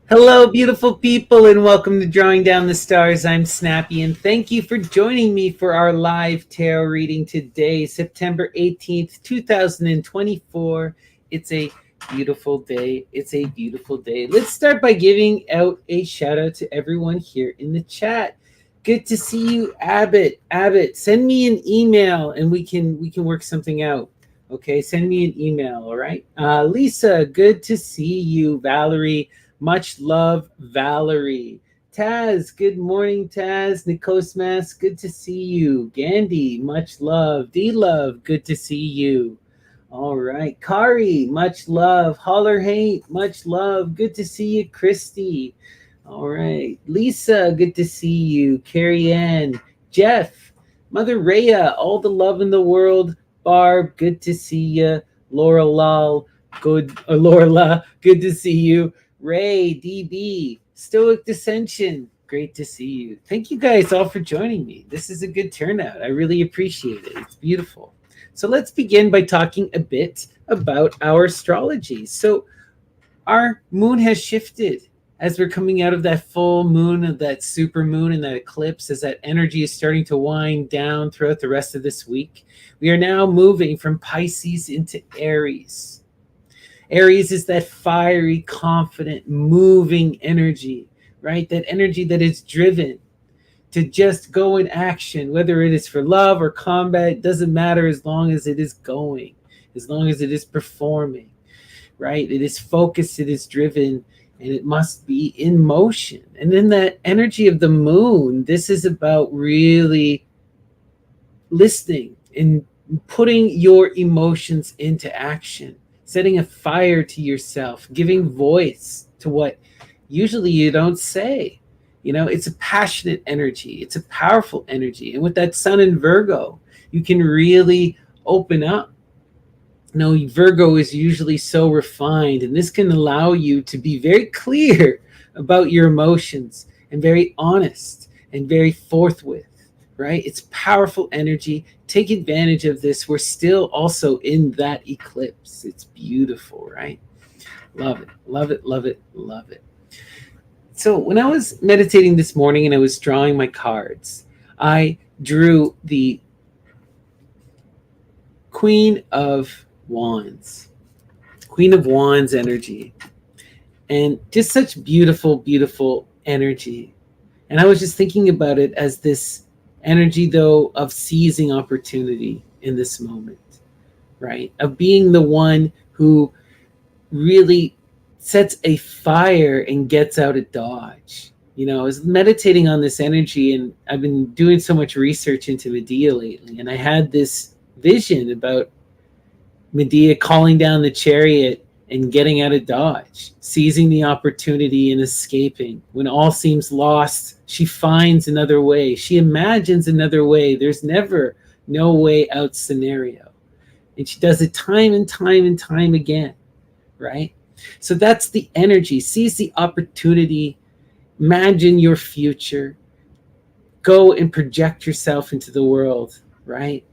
Hello, beautiful people, and welcome to Drawing Down the Stars. I'm Snappy, and thank you for joining me for our live tarot reading today, September 18th, 2024. It's a beautiful day. It's a beautiful day. Let's start by giving out a shout out to everyone here in the chat. Good to see you, Abbott. Abbott, send me an email and we can work something out. Okay, send me an email, all right? Lisa, good to see you. Valerie, much love, Valerie. Taz, good morning, Taz. Nikosmas, good to see you. Gandhi, much love. D-Love, good to see you. All right. Kari, much love. Holler Hate, much love. Good to see you, Christy. All right. Lisa, good to see you. Carrie Ann, Jeff, Mother Rhea, all the love in the world. Barb, good to see you. Laura Lal, Laura, good to see you. Ray, DB, Stoic Dissension, great to see you. Thank you guys all for joining me. This is a good turnout. I really appreciate it. It's beautiful. So let's begin by talking a bit about our astrology. So our moon has shifted as we're coming out of that full moon, of that super moon and that eclipse, as that energy is starting to wind down throughout the rest of this week. We are now moving from Pisces into Aries. Aries is that fiery, confident, moving energy, right? That energy that is driven to just go in action, whether it is for love or combat, it doesn't matter as long as it is going, as long as it is performing, right? It is focused, it is driven, and it must be in motion. And then that energy of the moon, this is about really listening and putting your emotions into action, setting a fire to yourself, giving voice to what usually you don't say. You know, it's a passionate energy. It's a powerful energy. And with that sun in Virgo, you can really open up. You know, Virgo is usually so refined, and this can allow you to be very clear about your emotions and very honest and very forthwith, right? It's powerful energy. Take advantage of this. We're still also in that eclipse. It's beautiful, right? Love it, love it, love it, love it. So when I was meditating this morning and I was drawing my cards, I drew the Queen of Wands. Queen of Wands energy. And just such beautiful, beautiful energy. And I was just thinking about it as this energy, though, of seizing opportunity in this moment, right? Of being the one who really sets a fire and gets out of Dodge. You know, I was meditating on this energy, and I've been doing so much research into Medea lately, and I had this vision about Medea calling down the chariot and getting out of Dodge, seizing the opportunity and escaping. When all seems lost, she finds another way. She imagines another way. There's never no way out scenario. And she does it time and time and time again, right? So that's the energy. Seize the opportunity. Imagine your future. Go and project yourself into the world, right?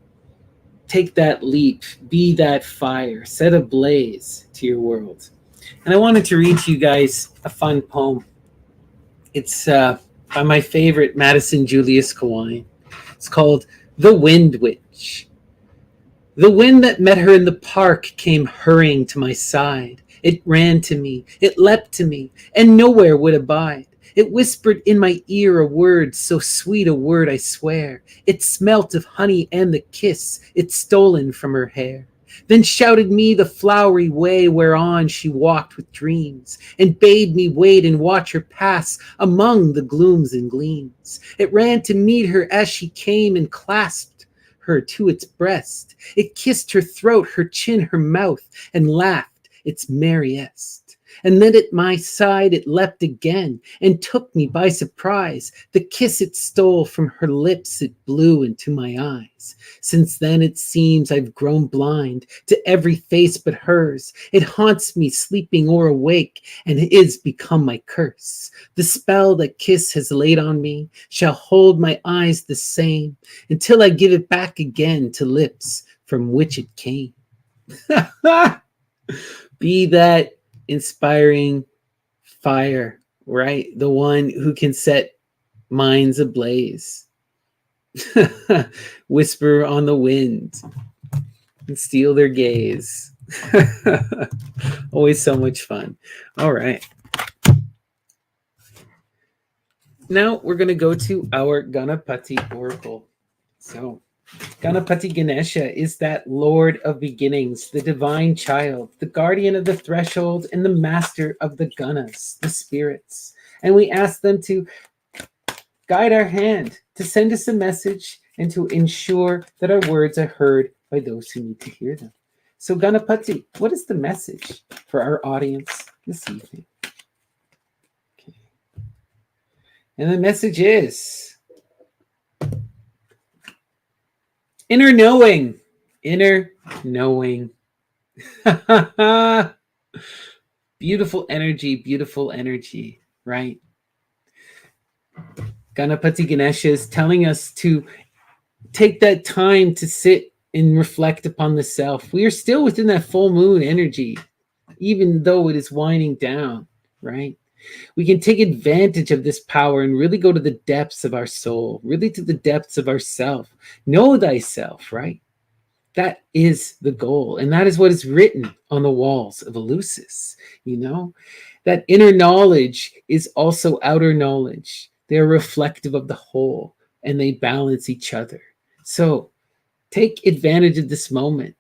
take that leap, be that fire, set a blaze to your world. And I wanted to read to you guys a fun poem. It's by my favorite Madison Julius Kawine. It's called The Wind Witch. The wind that met her in the park came hurrying to my side. It ran to me, it leapt to me, and nowhere would abide. It whispered in my ear a word, so sweet a word I swear. It smelt of honey and the kiss it stolen from her hair. Then shouted me the flowery way whereon she walked with dreams, and bade me wait and watch her pass among the glooms and gleams. It ran to meet her as she came and clasped her to its breast. It kissed her throat, her chin, her mouth, and laughed its merriest. And then at my side it leapt again and took me by surprise. The kiss it stole from her lips it blew into my eyes. Since then it seems I've grown blind to every face but hers. It haunts me sleeping or awake and is become my curse. The spell that kiss has laid on me shall hold my eyes the same until I give it back again to lips from which it came. Be that inspiring fire, right? The one who can set minds ablaze. Whisper on the wind and steal their gaze. Always so much fun. All right. Now we're going to go to our Ganapati Oracle. So Ganapati Ganesha is that Lord of beginnings, the divine child, the guardian of the threshold, and the master of the Ganas, the spirits. And we ask them to guide our hand, to send us a message, and to ensure that our words are heard by those who need to hear them. So Ganapati, what is the message for our audience this evening? Okay. And the message is inner knowing. Inner knowing. Beautiful energy, right? Ganapati Ganesha is telling us to take that time to sit and reflect upon the self. We are still within that full moon energy, even though it is winding down, right? We can take advantage of this power and really go to the depths of our soul, really to the depths of ourself. Know thyself, right? That is the goal. And that is what is written on the walls of Eleusis, you know? That inner knowledge is also outer knowledge. They're reflective of the whole and they balance each other. So take advantage of this moment.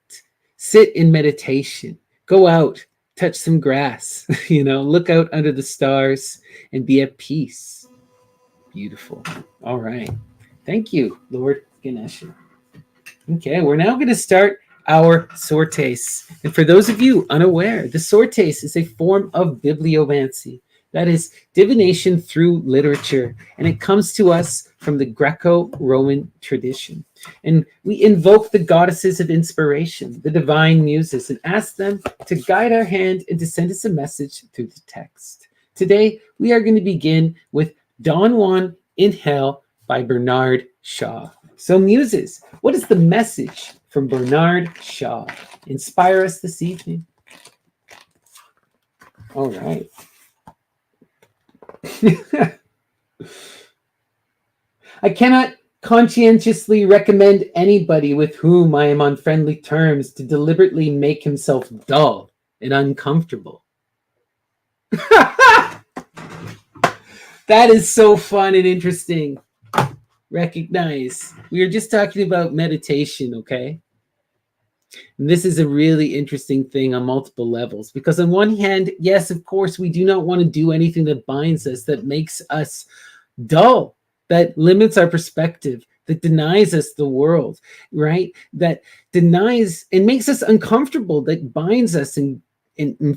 Sit in meditation. Go out. Touch some grass, look out under the stars and be at peace. Beautiful. All right. Thank you, Lord Ganesha. Okay, we're now going to start our sortes. And for those of you unaware, the sortes is a form of bibliomancy. That is divination through literature. And it comes to us from the Greco-Roman tradition. And we invoke the goddesses of inspiration, the divine muses, and ask them to guide our hand and to send us a message through the text. Today, we are going to begin with Don Juan in Hell by Bernard Shaw. So muses, what is the message from Bernard Shaw? Inspire us this evening. All right. I cannot conscientiously recommend anybody with whom I am on friendly terms to deliberately make himself dull and uncomfortable. That is so fun and interesting. Recognize, we are just talking about meditation, okay? And this is a really interesting thing on multiple levels, because on one hand, yes, of course, we do not want to do anything that binds us, that makes us dull, that limits our perspective, that denies us the world, right? That denies and makes us uncomfortable, that binds us and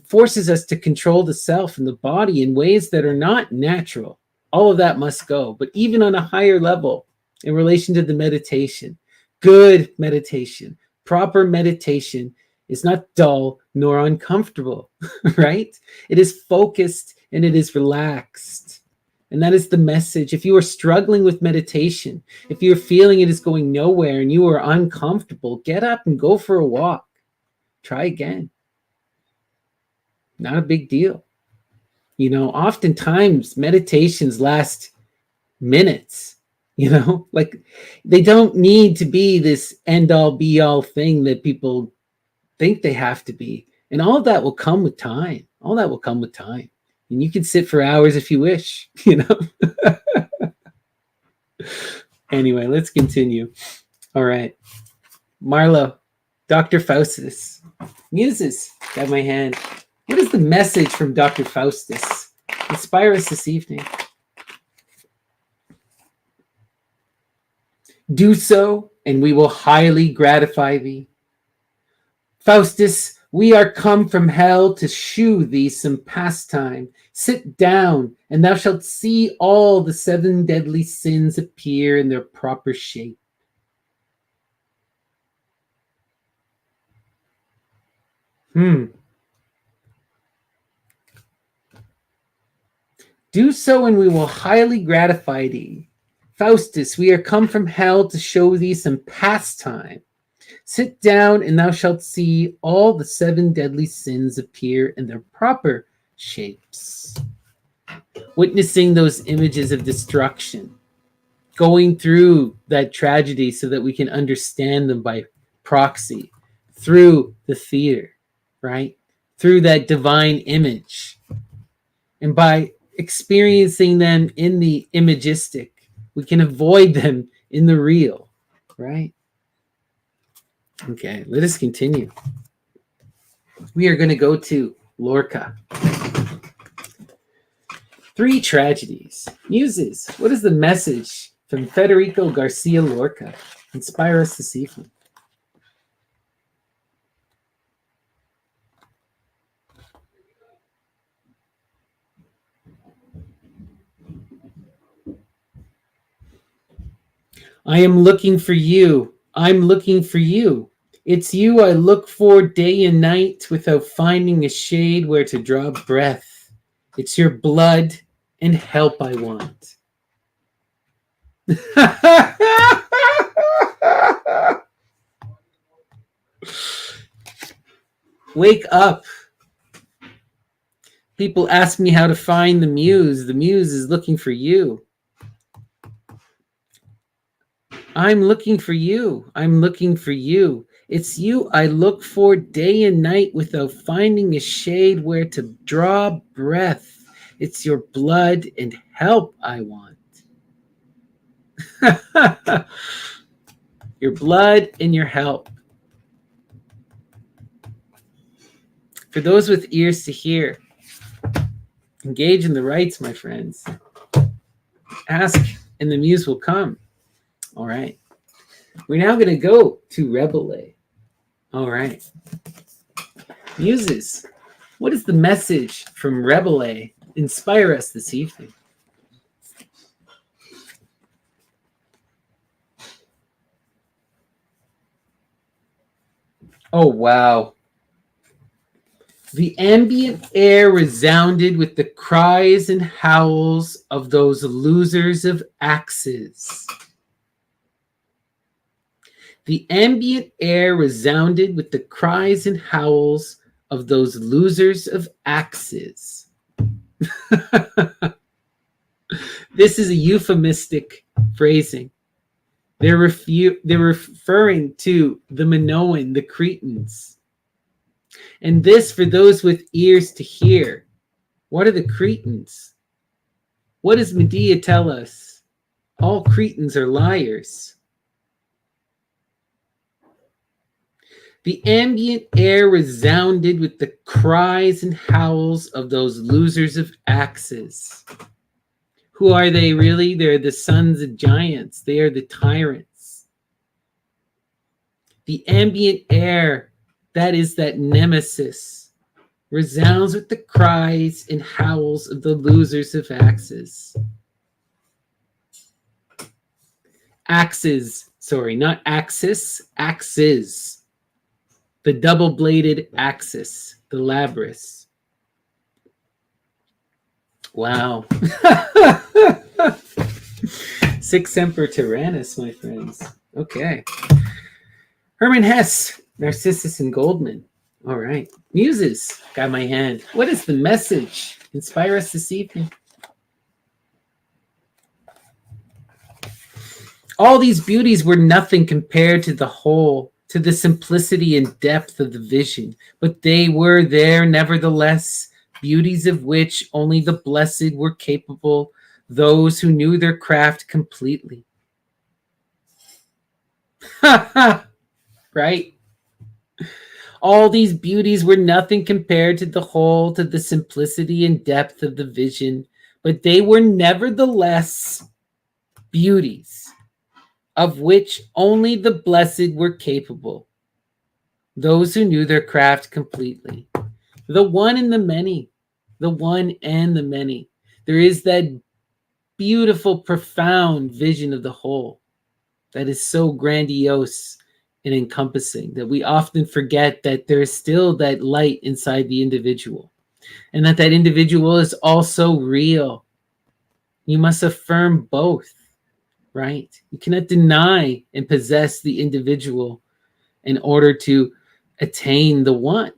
forces us to control the self and the body in ways that are not natural. All of that must go. But even on a higher level, in relation to the meditation, good meditation, proper meditation is not dull nor uncomfortable, right? It is focused and it is relaxed. And that is the message. If you are struggling with meditation, if you're feeling it is going nowhere and you are uncomfortable, get up and go for a walk. Try again. Not a big deal. You know, oftentimes meditations last minutes, you know, like they don't need to be this end all be all thing that people think they have to be. And all of that will come with time. All that will come with time. And you can sit for hours if you wish, you know. Anyway, let's continue. All right. Marlo, Dr. Faustus. Muses, got my hand. What is the message from Dr. Faustus? Inspire us this evening. Do so, and we will highly gratify thee. Faustus, we are come from hell to shew thee some pastime. Sit down, and thou shalt see all the 7 deadly sins appear in their proper shape. Do so, and we will highly gratify thee. Faustus, we are come from hell to show thee some pastime. Sit down, and thou shalt see all the 7 deadly sins appear in their proper shapes. Witnessing those images of destruction, going through that tragedy so that we can understand them by proxy, through the theater, right? Through that divine image. And by experiencing them in the imagistic, we can avoid them in the real, right? Okay, let us continue. We are going to go to Lorca. 3 tragedies. Muses, what is the message from Federico Garcia Lorca? Inspire us this evening. I am looking for you. I'm looking for you. It's you I look for day and night without finding a shade where to draw breath. It's your blood and help I want. Wake up. People ask me how to find the muse. The muse is looking for you. I'm looking for you. I'm looking for you. It's you I look for day and night without finding a shade where to draw breath. It's your blood and help I want. Your blood and your help. For those with ears to hear, engage in the rites, my friends. Ask and the muse will come. All right. We're now going to go to Rebele. All right. Muses, what is the message from Rebele? Inspire us this evening. Oh, wow. The ambient air resounded with the cries and howls of those losers of axes. The ambient air resounded with the cries and howls of those losers of axes. This is a euphemistic phrasing. They're referring to the Minoan, the Cretans. And this, for those with ears to hear. What are the Cretans? What does Medea tell us? All Cretans are liars. The ambient air resounded with the cries and howls of those losers of axes. Who are they really? They're the sons of giants. They are the tyrants. The ambient air, that is that nemesis, resounds with the cries and howls of the losers of axes. Axes, sorry, not axis, axes. The double-bladed axis, the labrys. Wow. Sic semper tyrannis, my friends. Okay. Herman Hesse, Narcissus and Goldman. All right. Muses, got my hand. What is the message? Inspire us this evening. All these beauties were nothing compared to the whole, to the simplicity and depth of the vision, but they were there nevertheless, beauties of which only the blessed were capable, those who knew their craft completely. Right? All these beauties were nothing compared to the whole, to the simplicity and depth of the vision, but they were nevertheless beauties of which only the blessed were capable, those who knew their craft completely. The one and the many, the one and the many. There is that beautiful, profound vision of the whole that is so grandiose and encompassing that we often forget that there is still that light inside the individual and that that individual is also real. You must affirm both, right? You cannot deny and possess the individual in order to attain the one.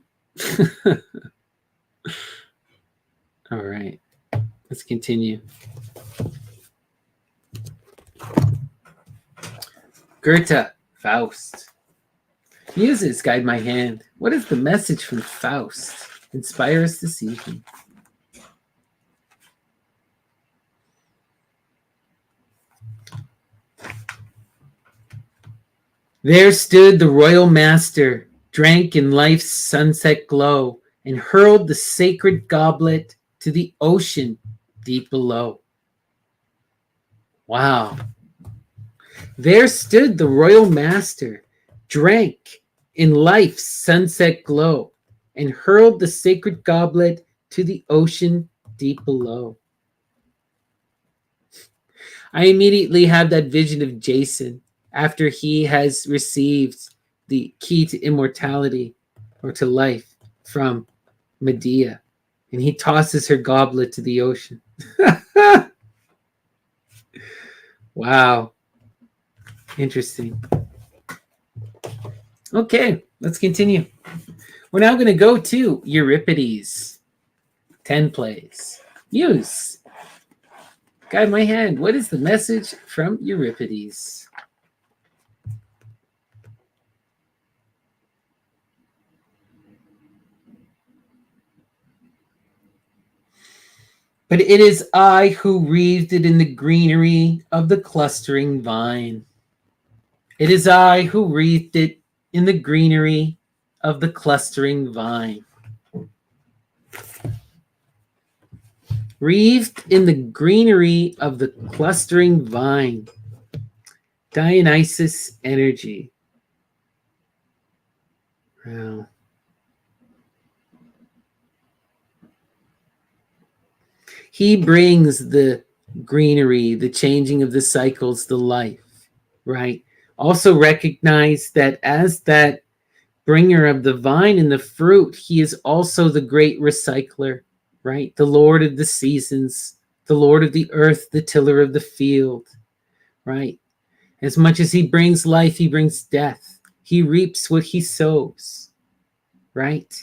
All right, let's continue. Goethe, Faust. Muses, guide my hand. What is the message from Faust? Inspire us this evening. There stood the royal master, drank in life's sunset glow, and hurled the sacred goblet to the ocean deep below. Wow. There stood the royal master, drank in life's sunset glow, and hurled the sacred goblet to the ocean deep below. I immediately have that vision of Jason after he has received the key to immortality or to life from Medea, and he tosses her goblet to the ocean. Wow. Interesting. Okay, let's continue. We're now going to go to Euripides. 10 plays. Muse, guide my hand. What is the message from Euripides? But it is I who wreathed it in the greenery of the clustering vine. It is I who wreathed it in the greenery of the clustering vine. Wreathed in the greenery of the clustering vine. Dionysus energy. Wow. He brings the greenery, the changing of the cycles, the life, right? Also recognize that as that bringer of the vine and the fruit, he is also the great recycler, right? The Lord of the seasons, the Lord of the earth, the tiller of the field, right? As much as he brings life, he brings death. He reaps what he sows, right?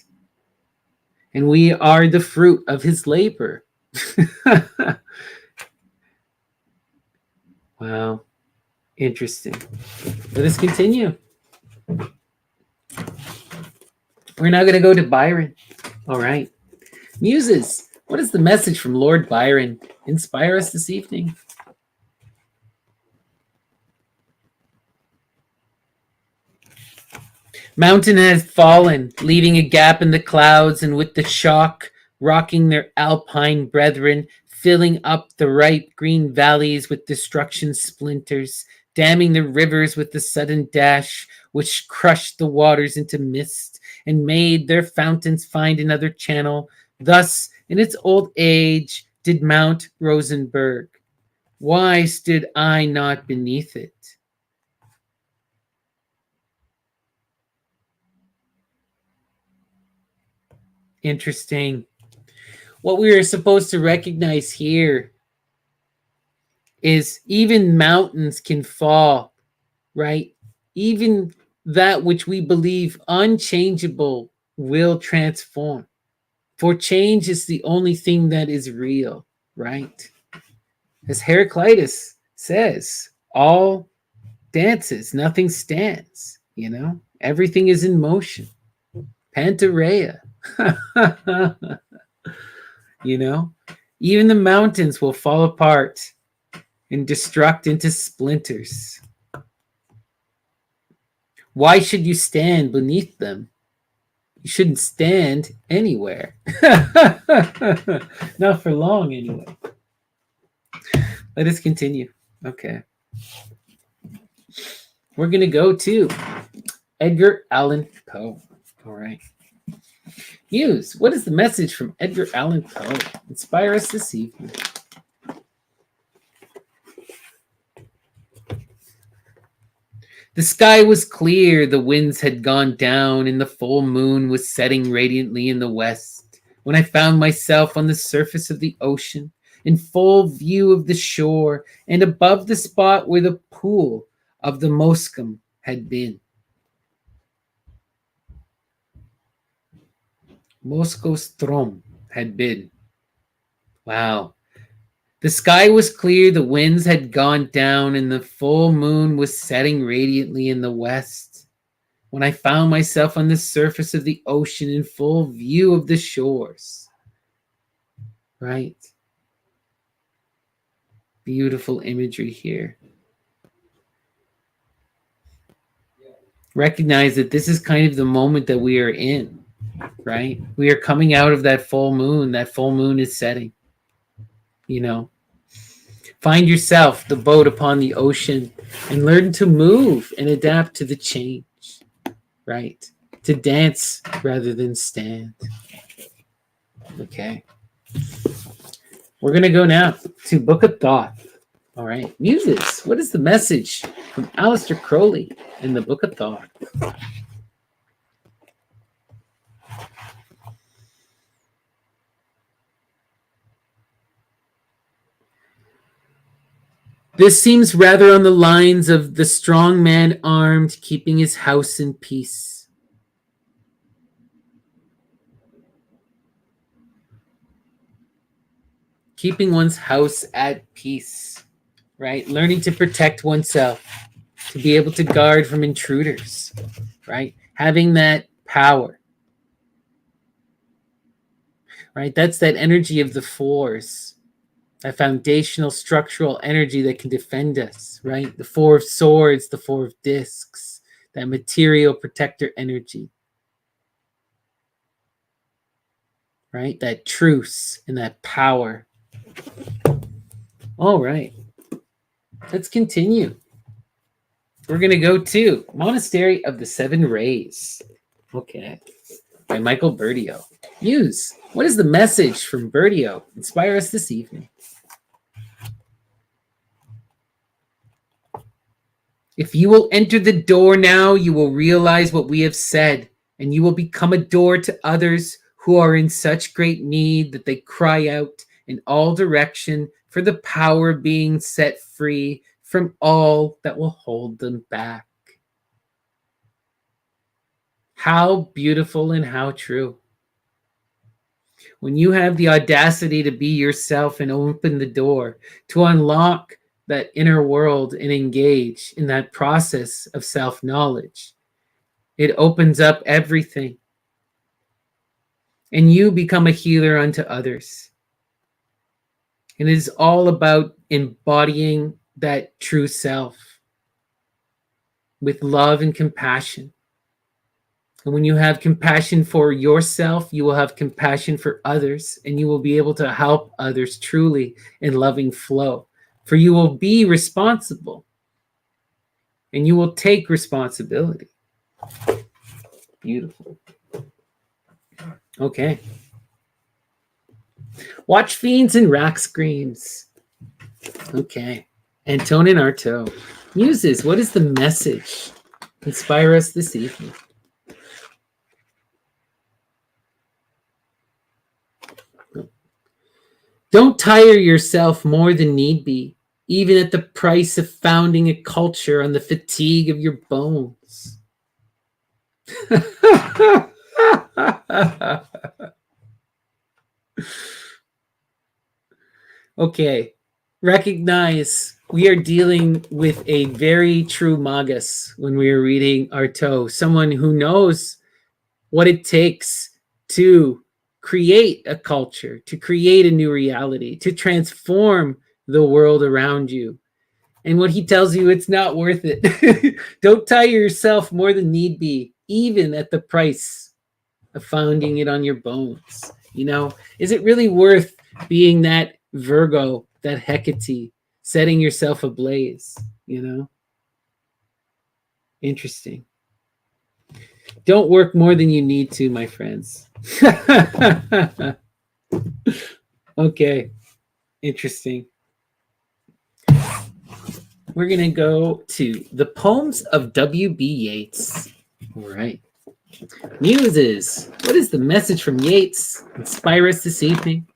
And we are the fruit of his labor. Wow. Interesting. Let us continue. We're now going to go to Byron. All right. Muses, what is the message from Lord Byron? Inspire us this evening. Mountain has fallen, leaving a gap in the clouds, and with the shock, rocking their alpine brethren, filling up the ripe green valleys with destruction splinters, damming the rivers with the sudden dash, which crushed the waters into mist, and made their fountains find another channel. Thus, in its old age, did Mount Rosenberg. Why stood I not beneath it? Interesting. What we are supposed to recognize here is even mountains can fall, right? Even that which we believe unchangeable will transform. For change is the only thing that is real, right? As Heraclitus says, all dances, nothing stands, Everything is in motion. Pantareia. you know? Even the mountains will fall apart and destruct into splinters. Why should you stand beneath them? You shouldn't stand anywhere. Not for long, anyway. Let us continue. Okay. We're going to go to Edgar Allan Poe. All right. Muse, what is the message from Edgar Allan Poe? Inspire us this evening. The sky was clear, the winds had gone down, and the full moon was setting radiantly in the west, when I found myself on the surface of the ocean, in full view of the shore, and above the spot where the pool of the Moscum had been. Moskostrom had been. Wow. The sky was clear, the winds had gone down, and the full moon was setting radiantly in the west, when I found myself on the surface of the ocean in full view of the shores. Right? Beautiful imagery here. Recognize that this is kind of the moment that we are in, right? We are coming out of that full moon. That full moon is setting, Find yourself, the boat upon the ocean, and learn to move and adapt to the change, right? To dance rather than stand. Okay. We're going to go now to Book of Thought. All right. Muses, what is the message from Aleister Crowley in the Book of Thought? This seems rather on the lines of the strong man armed, keeping his house in peace. Keeping one's house at peace, right? Learning to protect oneself, to be able to guard from intruders, right? Having that power, right? That's that energy of the fours, that foundational structural energy that can defend us, right? The Four of Swords, the Four of Discs, that material protector energy, right? That truce and that power. All right. Let's continue. We're going to go to Monastery of the Seven Rays. Okay. By Michael Berdio. Muse, what is the message from Berdio? Inspire us this evening. If you will enter the door now, you will realize what we have said, and you will become a door to others who are in such great need that they cry out in all direction for the power of being set free from all that will hold them back. How beautiful and how true. When you have the audacity to be yourself and open the door, to unlock that inner world and engage in that process of self-knowledge, it opens up everything. And you become a healer unto others. And it is all about embodying that true self with love and compassion. And when you have compassion for yourself, you will have compassion for others, and you will be able to help others truly in loving flow. For you will be responsible, and you will take responsibility. Beautiful. Okay. Watch Fiends and Rack Screams. Okay. Antonin Artaud. Muses, what is the message? Inspire us this evening. Don't tire yourself more than need be, even at the price of founding a culture on the fatigue of your bones. Okay, recognize we are dealing with a very true magus when we are reading Artaud, someone who knows what it takes to create a culture, to create a new reality, to transform the world around you. And what he tells you, it's not worth it. Don't tire yourself more than need be, even at the price of founding it on your bones. You know, is it really worth being that Virgo, that Hecate, setting yourself ablaze? You know, interesting. Don't work more than you need to, my friends. Okay, interesting. We're going to go to the poems of W.B. Yeats. All right. Muses, what is the message from Yeats? Inspire us this evening.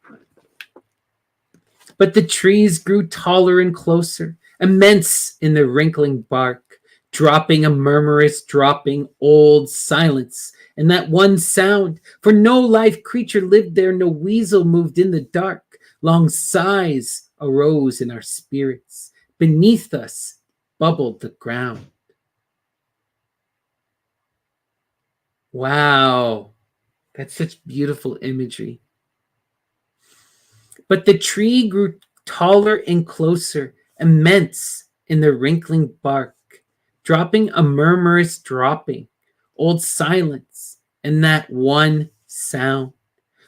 But the trees grew taller and closer, immense in their wrinkling bark, dropping a murmurous, dropping old silence, and that one sound, for no live creature lived there, no weasel moved in the dark. Long sighs arose in our spirits. Beneath us bubbled the ground. Wow, that's such beautiful imagery. But the tree grew taller and closer, immense in the wrinkling bark, dropping a murmurous dropping, old silence, and that one sound.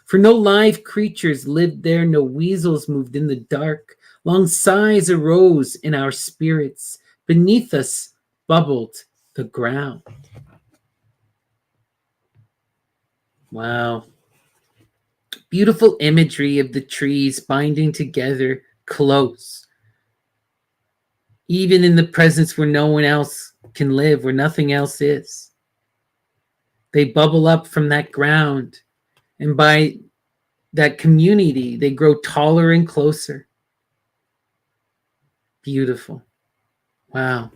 For no live creatures lived there, no weasels moved in the dark. Long sighs arose in our spirits. Beneath us bubbled the ground. Wow. Beautiful imagery of the trees binding together close, even in the presence where no one else can live, where nothing else is. They bubble up from that ground, and by that community, they grow taller and closer. Beautiful. Wow.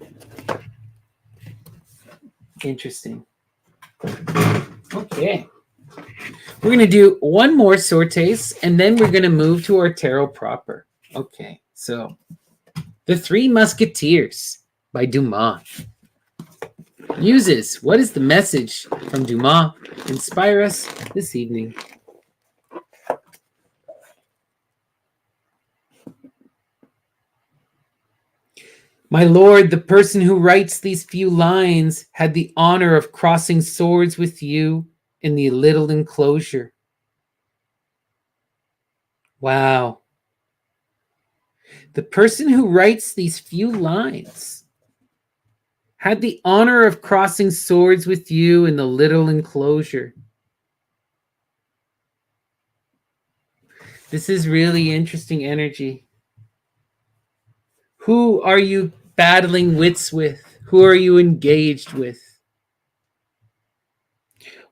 Interesting. Okay. We're going to do one more sortes, and then we're going to move to our tarot proper. Okay, so The Three Musketeers by Dumas. Muses, what is the message from Dumas? Inspire us this evening. My lord, the person who writes these few lines had the honor of crossing swords with you in the little enclosure. Wow. The person who writes these few lines had the honor of crossing swords with you in the little enclosure. This is really interesting energy. Who are you battling wits with? Who are you engaged with?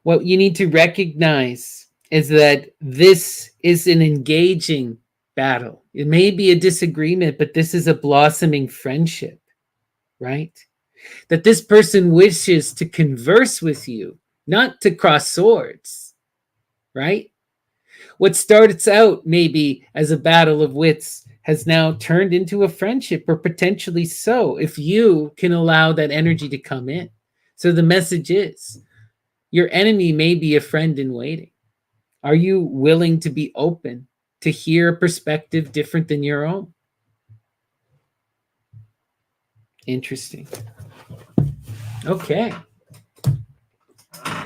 What you need to recognize is that this is an engaging battle. It may be a disagreement, but this is a blossoming friendship, right? That this person wishes to converse with you, not to cross swords, right? What starts out maybe as a battle of wits has now turned into a friendship, or potentially so, if you can allow that energy to come in. So the message is, your enemy may be a friend in waiting. Are you willing to be open to hear a perspective different than your own? Interesting. Okay.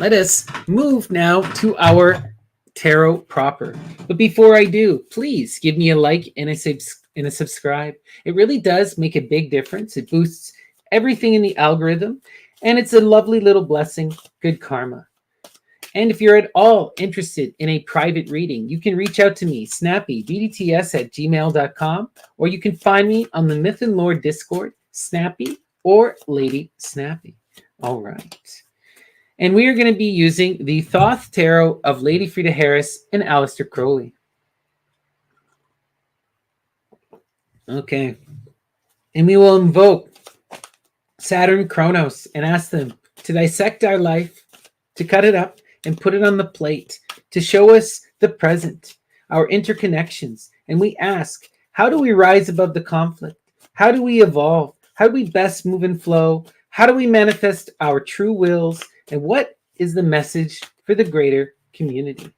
Let us move now to our tarot proper. But before I do, please give me a like and a subscribe. It really does make a big difference. It boosts everything in the algorithm, and it's a lovely little blessing, good karma. And if you're at all interested in a private reading, you can reach out to me, Snappy, bdts@gmail.com, or you can find me on the Myth and Lore Discord, Snappy or Lady Snappy. All right. And we are going to be using the Thoth Tarot of Lady Frida Harris and Aleister Crowley. Okay. And we will invoke Saturn Kronos and ask them to dissect our life, to cut it up and put it on the plate, to show us the present, our interconnections. And we ask, how do we rise above the conflict? How do we evolve? How do we best move and flow? How do we manifest our true wills? And what is the message for the greater community?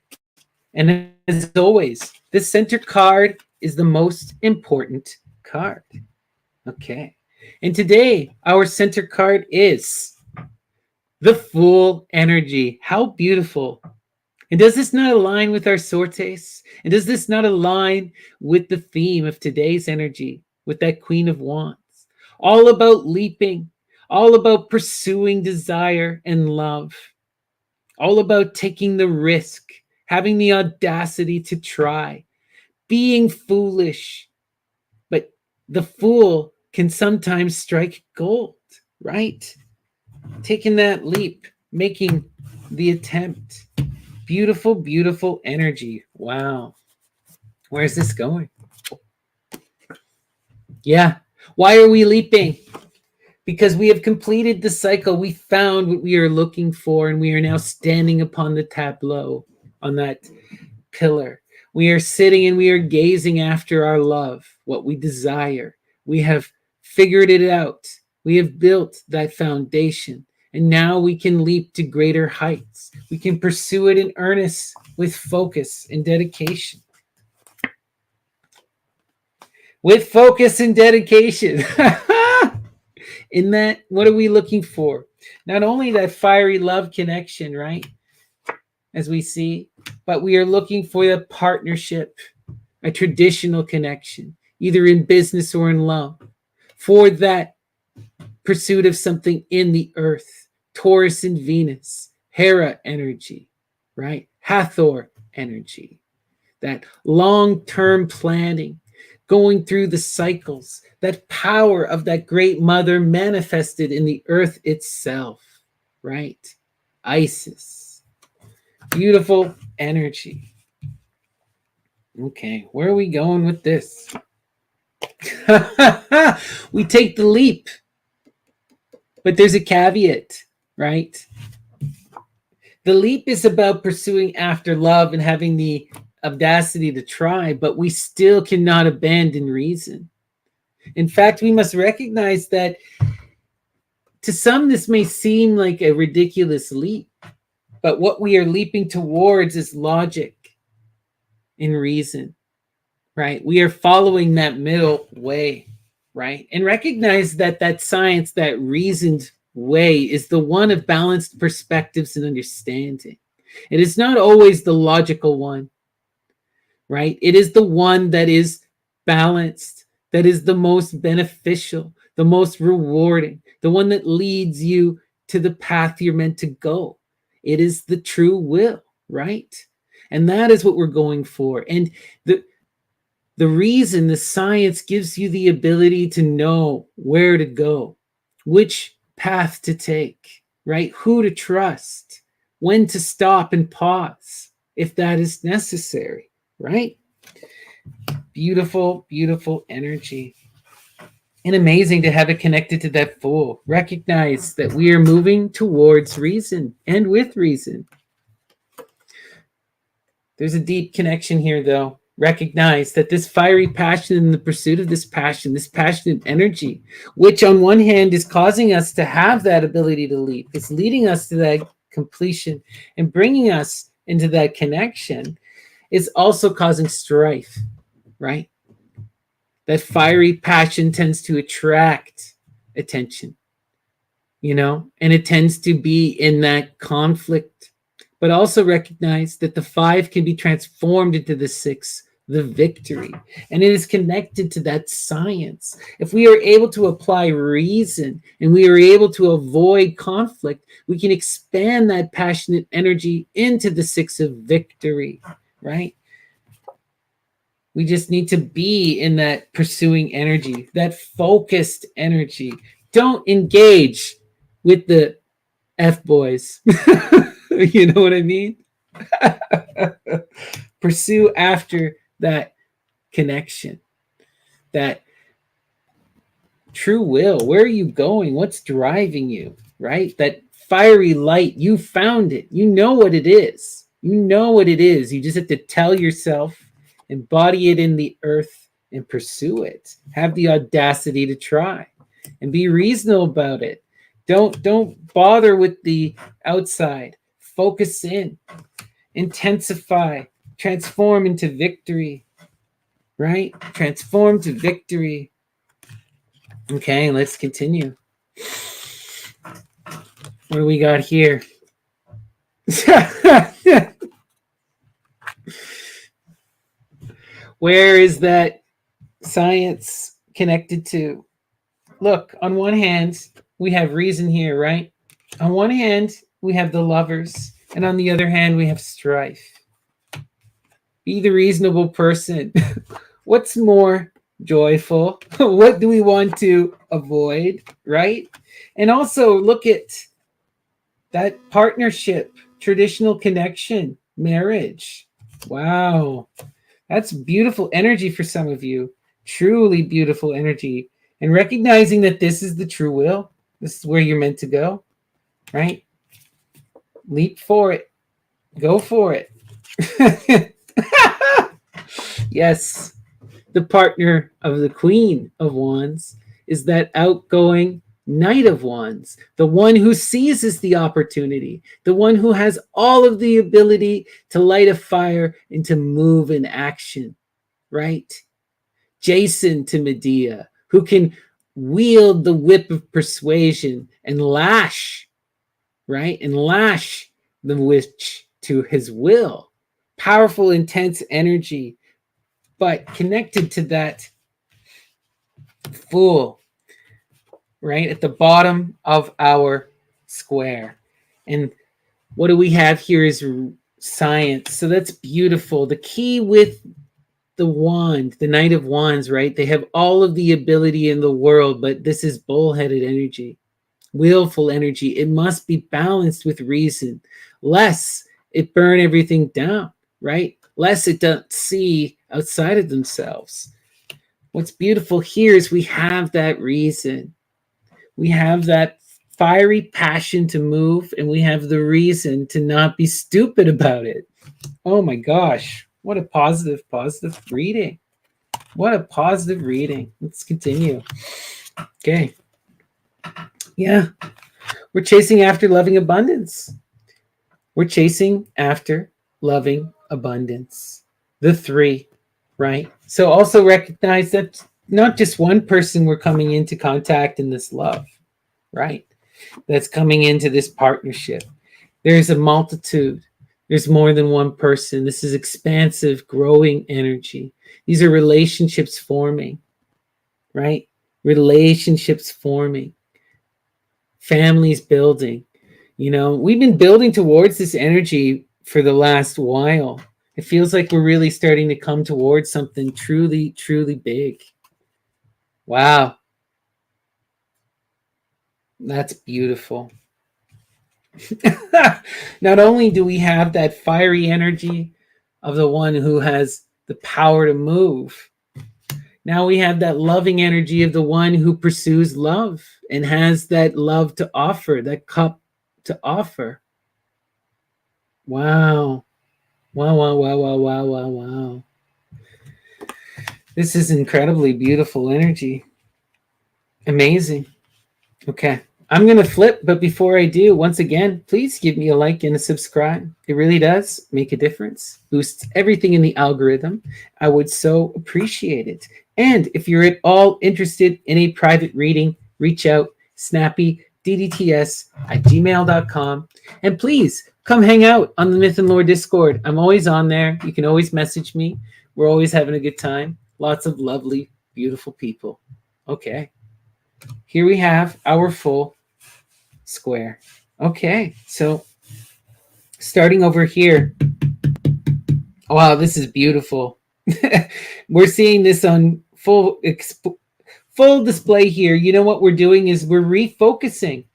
And as always, the center card is the most important card. Okay. And today, our center card is the Fool energy. How beautiful. And does this not align with our sortes? And does this not align with the theme of today's energy, with that Queen of Wands? All about leaping, all about pursuing desire and love, all about taking the risk, having the audacity to try, being foolish. But the fool can sometimes strike gold, right? Taking that leap, making the attempt. Beautiful, beautiful energy. Wow. Where's this going? Yeah. Why are we leaping? Because we have completed the cycle. We found what we are looking for, and we are now standing upon the tableau, on that pillar. We are sitting and we are gazing after our love, what we desire. We have figured it out. We have built that foundation. And now we can leap to greater heights. We can pursue it in earnest with focus and dedication. With focus and dedication. In that, what are we looking for? Not only that fiery love connection, right? As we see, but we are looking for the partnership, a traditional connection, either in business or in love, for that pursuit of something in the earth. Taurus and Venus, Hera energy, right? Hathor energy, that long-term planning, going through the cycles, that power of that great mother manifested in the earth itself, right? Isis, beautiful energy. Okay, where are we going with this? We take the leap, but there's a caveat, right? The leap is about pursuing after love and having the audacity to try, but we still cannot abandon reason. In fact, we must recognize that to some this may seem like a ridiculous leap, but what we are leaping towards is logic and reason, right? We are following that middle way, right? And recognize that that science, that reasoned way is the one of balanced perspectives and understanding. It is not always the logical one, right? It is the one that is balanced, that is the most beneficial, the most rewarding, the one that leads you to the path you're meant to go. It is the true will, right? And that is what we're going for. And the reason, the science gives you the ability to know where to go, which path to take, right? Who to trust, when to stop and pause if that is necessary, right? Beautiful, beautiful energy. And amazing to have it connected to that fool. Recognize that we are moving towards reason and with reason. There's a deep connection here, though. Recognize that this fiery passion and the pursuit of this passionate energy, which on one hand is causing us to have that ability to leap, it's leading us to that completion and bringing us into that connection, is also causing strife, right? That fiery passion tends to attract attention, and it tends to be in that conflict. But also recognize that the 5 can be transformed into the 6, the victory. And it is connected to that science. If we are able to apply reason and we are able to avoid conflict, we can expand that passionate energy into the 6 of victory, right? We just need to be in that pursuing energy, that focused energy. Don't engage with the F boys. You know what I mean? Pursue after that connection, that True will. Where are you going? What's driving you? Right? That fiery light, you found it. You know what it is. You know what it is. You just have to tell yourself, embody it in the earth, and pursue it. Have the audacity to try and be reasonable about it. Don't bother with the outside. Focus in, intensify, transform into victory, right? Transform to victory. Okay, let's continue. What do we got here? Where is that science connected to? Look, on one hand, we have reason here, right? On one hand, we have the lovers, and on the other hand, we have strife. Be the reasonable person. What's more joyful? What do we want to avoid, right? And also look at that partnership, traditional connection, marriage. Wow. That's beautiful energy for some of you. Truly beautiful energy. And recognizing that this is the true will. This is where you're meant to go, right? Leap for it. Go for it. Yes. The partner of the Queen of Wands is that outgoing Knight of Wands, the one who seizes the opportunity, the one who has all of the ability to light a fire and to move in action, right? Jason to Medea, who can wield the whip of persuasion and lash, right? And lash the witch to his will. Powerful, intense energy, but connected to that Fool, right? At the bottom of our square. And what do we have here is science. So that's beautiful. The key with the wand, the Knight of Wands, right? They have all of the ability in the world, but this is bullheaded energy, willful energy. It must be balanced with reason, lest it burn everything down, right? Lest it don't see outside of themselves. What's beautiful here is we have that reason. We have that fiery passion to move, and we have the reason to not be stupid about it. Oh my gosh. What a positive reading. What a positive reading. Let's continue. Okay. Yeah. We're chasing after loving abundance. We're chasing after loving abundance. The three, right? So also recognize that not just one person we're coming into contact in this love, right? That's coming into this partnership. There's a multitude. There's more than one person. This is expansive, growing energy. These are relationships forming, right? Relationships forming. Families building. You know, we've been building towards this energy for the last while. It feels like we're really starting to come towards something truly, truly big. Wow. That's beautiful. Not only do we have that fiery energy of the one who has the power to move, now we have that loving energy of the one who pursues love and has that love to offer, that cup to offer. Wow. Wow, wow, wow, wow, wow, wow, wow. This is incredibly beautiful energy. Amazing. Okay. I'm going to flip, but before I do, once again, please give me a like and a subscribe. It really does make a difference, boosts everything in the algorithm. I would so appreciate it. And if you're at all interested in a private reading, reach out, snappydtts@gmail.com. And please come hang out on the Myth and Lore Discord. I'm always on there. You can always message me. We're always having a good time. Lots of lovely, beautiful people. Okay. Here we have our full square. Okay, so starting over here. Wow, this is beautiful. We're seeing this on full display here. You know what we're doing is we're refocusing.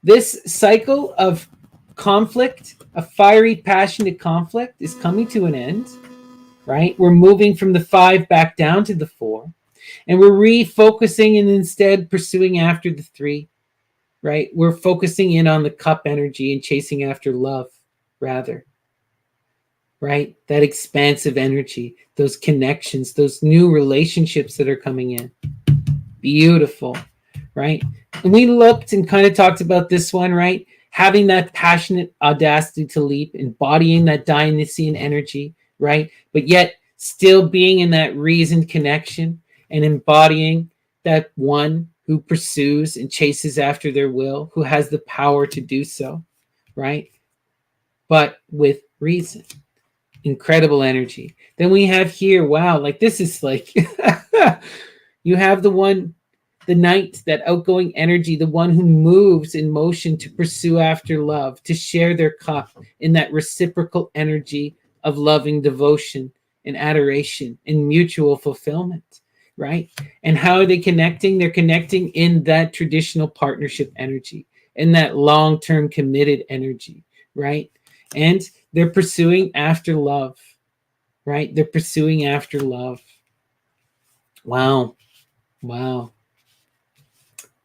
This cycle of conflict, a fiery, passionate conflict, is coming to an end, right? We're moving from the 5 back down to the 4. And we're refocusing and instead pursuing after the three, right? We're focusing in on the cup energy and chasing after love, rather, right? That expansive energy, those connections, those new relationships that are coming in. Beautiful, right? And we looked and kind of talked about this one, right? Having that passionate audacity to leap, embodying that Dionysian energy, right? But yet still being in that reasoned connection and embodying that one who pursues and chases after their will, who has the power to do so, right? But with reason. Incredible energy. Then we have here, wow, like this is like you have the one, the knight, that outgoing energy, the one who moves in motion to pursue after love, to share their cup in that reciprocal energy of loving devotion and adoration and mutual fulfillment, right? And how are they connecting? They're connecting in that traditional partnership energy, in that long term committed energy, right? And they're pursuing after love, right? They're pursuing after love. Wow. Wow.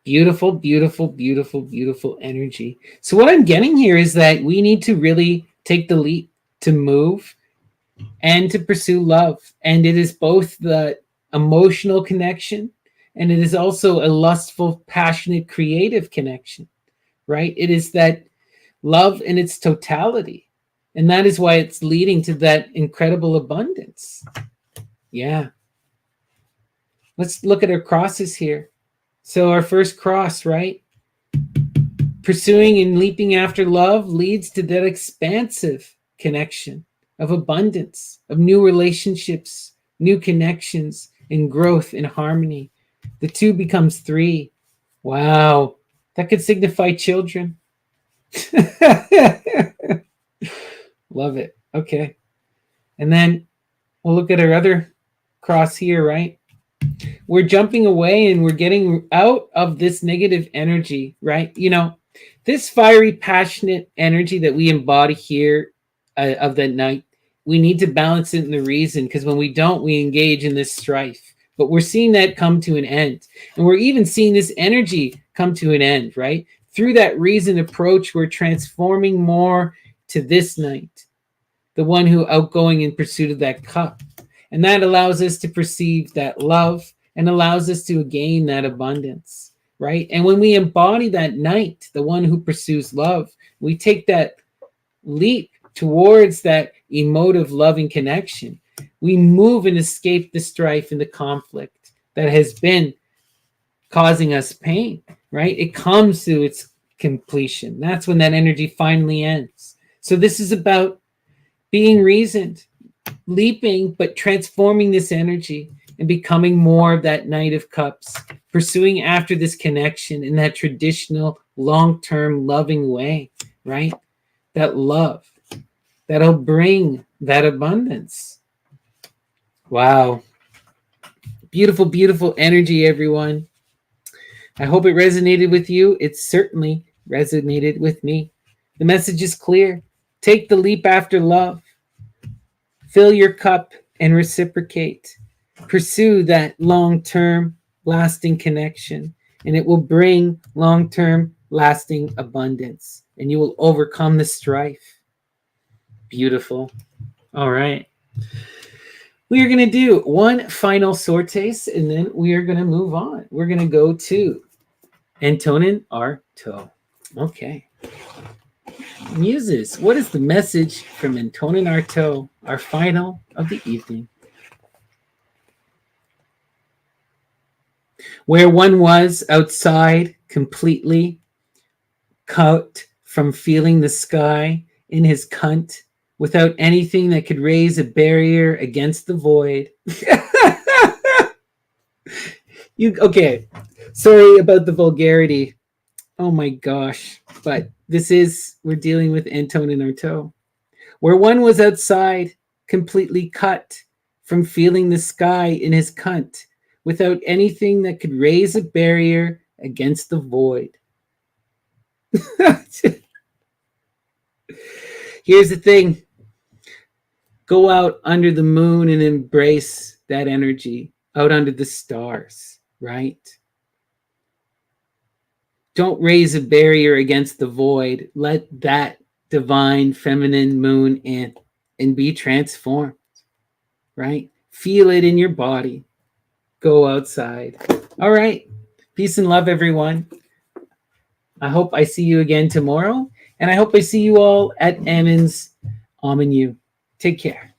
Beautiful, beautiful, beautiful, beautiful energy. So, what I'm getting here is that we need to really take the leap to move and to pursue love. And it is both the emotional connection and it is also a lustful, passionate, creative connection, right? It is that love in its totality. And that is why it's leading to that incredible abundance. Yeah. Let's look at our crosses here. So, our first cross, right? Pursuing and leaping after love leads to that expansive connection of abundance, of new relationships, new connections, and growth in harmony. The two becomes three. Wow. That could signify children. Love it. Okay. And then we'll look at our other cross here, right? We're jumping away and we're getting out of this negative energy, right? You know, this fiery, passionate energy that we embody here of that night, we need to balance it in the reason, because when we don't, we engage in this strife. But we're seeing that come to an end. And we're even seeing this energy come to an end, right? Through that reason approach, we're transforming more to this night, the one who outgoing in pursuit of that cup. And that allows us to perceive that love and allows us to gain that abundance, right? And when we embody that knight, the one who pursues love, we take that leap towards that emotive, loving connection. We move and escape the strife and the conflict that has been causing us pain, right? It comes to its completion. That's when that energy finally ends. So this is about being reasoned, leaping, but transforming this energy and becoming more of that Knight of Cups, pursuing after this connection in that traditional, long-term, loving way, right? That love that'll bring that abundance. Wow. Beautiful, beautiful energy, everyone. I hope it resonated with you. It certainly resonated with me. The message is clear. Take the leap after love. Fill your cup and reciprocate. Pursue that long-term, lasting connection, and it will bring long-term, lasting abundance, and you will overcome the strife. Beautiful. All right. We are going to do one final sortes, and then we are going to move on. We're going to go to Antonin Artaud. Okay. Muses, what is the message from Antonin Artaud, our final of the evening? Where one was outside, completely cut from feeling the sky in his cunt, without anything that could raise a barrier against the void. Okay, sorry about the vulgarity. Oh my gosh. But we're dealing with Antonin Artaud. Where one was outside, completely cut from feeling the sky in his cunt, without anything that could raise a barrier against the void. Here's the thing. Go out under the moon and embrace that energy. out under the stars, right? Don't raise a barrier against the void. Let that divine feminine moon in and be transformed, right? Feel it in your body. Go outside. All right. Peace and love, everyone. I hope I see you again tomorrow. And I hope I see you all at Ammon's Amen. Take care.